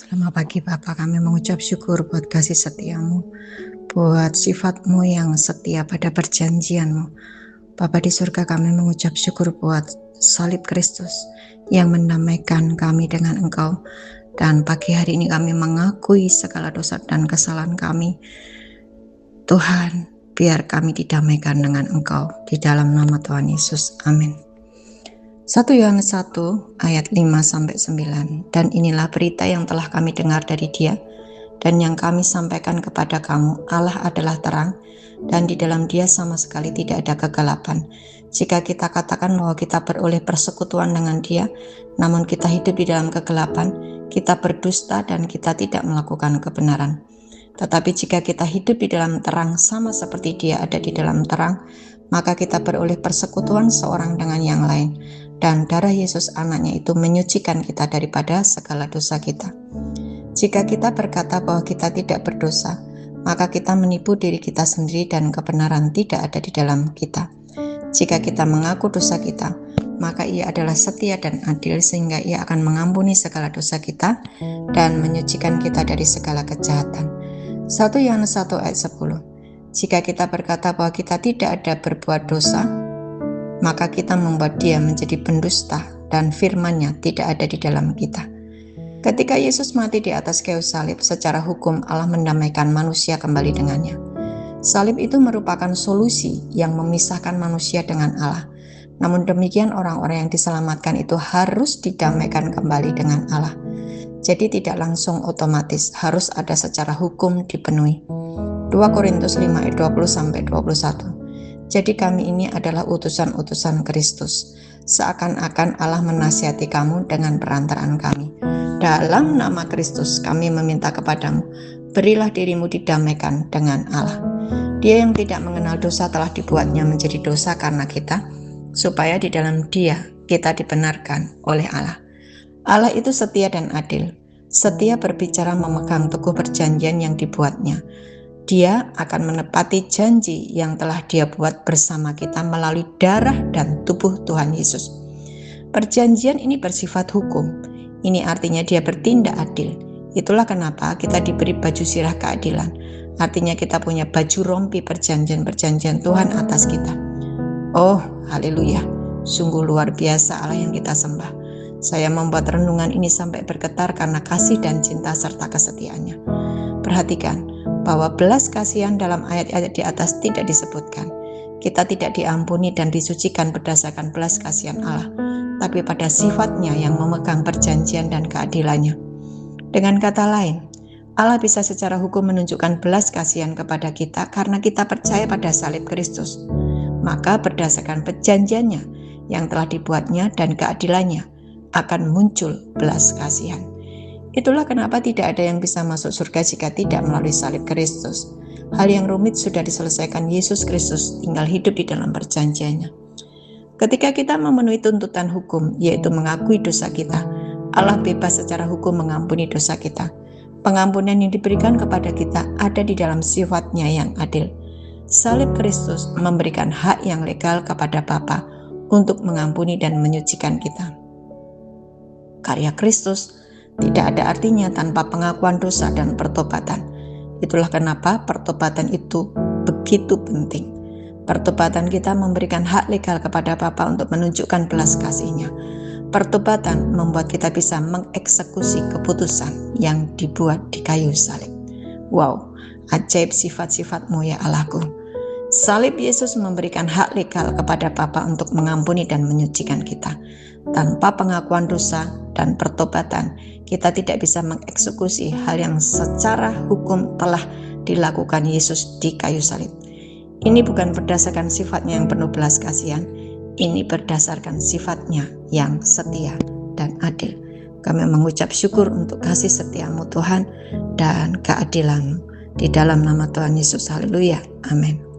Selamat pagi Bapa, kami mengucap syukur buat kasih setiamu, buat sifatmu yang setia pada perjanjianmu. Bapa di surga, kami mengucap syukur buat salib Kristus yang mendamaikan kami dengan Engkau. Dan pagi hari ini kami mengakui segala dosa dan kesalahan kami. Tuhan, biar kami didamaikan dengan Engkau di dalam nama Tuhan Yesus. Amin. 1 Yohanes 1 ayat 5-9. Dan inilah berita yang telah kami dengar dari Dia dan yang kami sampaikan kepada kamu. Allah adalah terang dan di dalam Dia sama sekali tidak ada kegelapan. Jika kita katakan bahwa kita beroleh persekutuan dengan Dia, namun kita hidup di dalam kegelapan, kita berdusta dan kita tidak melakukan kebenaran. Tetapi jika kita hidup di dalam terang sama seperti Dia ada di dalam terang, maka kita beroleh persekutuan seorang dengan yang lain. Dan darah Yesus anaknya itu menyucikan kita daripada segala dosa kita. Jika kita berkata bahwa kita tidak berdosa, maka kita menipu diri kita sendiri dan kebenaran tidak ada di dalam kita. Jika kita mengaku dosa kita, maka Ia adalah setia dan adil sehingga Ia akan mengampuni segala dosa kita dan menyucikan kita dari segala kejahatan. 1 Yohanes 1 ayat 10. Jika kita berkata bahwa kita tidak ada berbuat dosa, maka kita membuat Dia menjadi pendusta dan firman-Nya tidak ada di dalam kita. Ketika Yesus mati di atas kayu salib, secara hukum Allah mendamaikan manusia kembali dengannya. Salib itu merupakan solusi yang memisahkan manusia dengan Allah. Namun demikian orang-orang yang diselamatkan itu harus didamaikan kembali dengan Allah. Jadi tidak langsung otomatis, harus ada secara hukum dipenuhi. 2 Korintus 5 ayat 20-21. Jadi kami ini adalah utusan-utusan Kristus. Seakan-akan Allah menasihati kamu dengan perantaraan kami. Dalam nama Kristus kami meminta kepadamu, berilah dirimu didamaikan dengan Allah. Dia yang tidak mengenal dosa telah dibuatnya menjadi dosa karena kita, supaya di dalam Dia kita dibenarkan oleh Allah. Allah itu setia dan adil. Setia berbicara memegang teguh perjanjian yang dibuatnya. Dia akan menepati janji yang telah Dia buat bersama kita melalui darah dan tubuh Tuhan Yesus. Perjanjian ini bersifat hukum. Ini artinya Dia bertindak adil. Itulah kenapa kita diberi baju sirah keadilan. Artinya kita punya baju rompi perjanjian-perjanjian Tuhan atas kita. Oh, haleluya. Sungguh luar biasa Allah yang kita sembah. Saya membuat renungan ini sampai bergetar karena kasih dan cinta serta kesetiaannya. Perhatikan bahwa belas kasihan dalam ayat-ayat di atas tidak disebutkan. Kita tidak diampuni dan disucikan berdasarkan belas kasihan Allah, tapi pada sifatnya yang memegang perjanjian dan keadilannya. Dengan kata lain, Allah bisa secara hukum menunjukkan belas kasihan kepada kita karena kita percaya pada salib Kristus. Maka berdasarkan perjanjiannya yang telah dibuatnya dan keadilannya akan muncul belas kasihan. Itulah kenapa tidak ada yang bisa masuk surga jika tidak melalui salib Kristus. Hal yang rumit sudah diselesaikan Yesus Kristus, tinggal hidup di dalam perjanjiannya. Ketika kita memenuhi tuntutan hukum, yaitu mengakui dosa kita, Allah bebas secara hukum mengampuni dosa kita. Pengampunan yang diberikan kepada kita ada di dalam sifat-Nya yang adil. Salib Kristus memberikan hak yang legal kepada Bapa untuk mengampuni dan menyucikan kita. Karya Kristus tidak ada artinya tanpa pengakuan dosa dan pertobatan. Itulah kenapa pertobatan itu begitu penting. Pertobatan kita memberikan hak legal kepada Bapa untuk menunjukkan belas kasih-Nya. Pertobatan membuat kita bisa mengeksekusi keputusan yang dibuat di kayu salib. Wow, ajaib sifat-sifat-Mu ya Allahku. Salib Yesus memberikan hak legal kepada Bapa untuk mengampuni dan menyucikan kita. Tanpa pengakuan dosa dan pertobatan, kita tidak bisa mengeksekusi hal yang secara hukum telah dilakukan Yesus di kayu salib. Ini bukan berdasarkan sifat-Nya yang penuh belas kasihan, ini berdasarkan sifat-Nya yang setia dan adil. Kami mengucap syukur untuk kasih setia-Mu Tuhan dan keadilan-Mu. Di dalam nama Tuhan Yesus, haleluya, amin.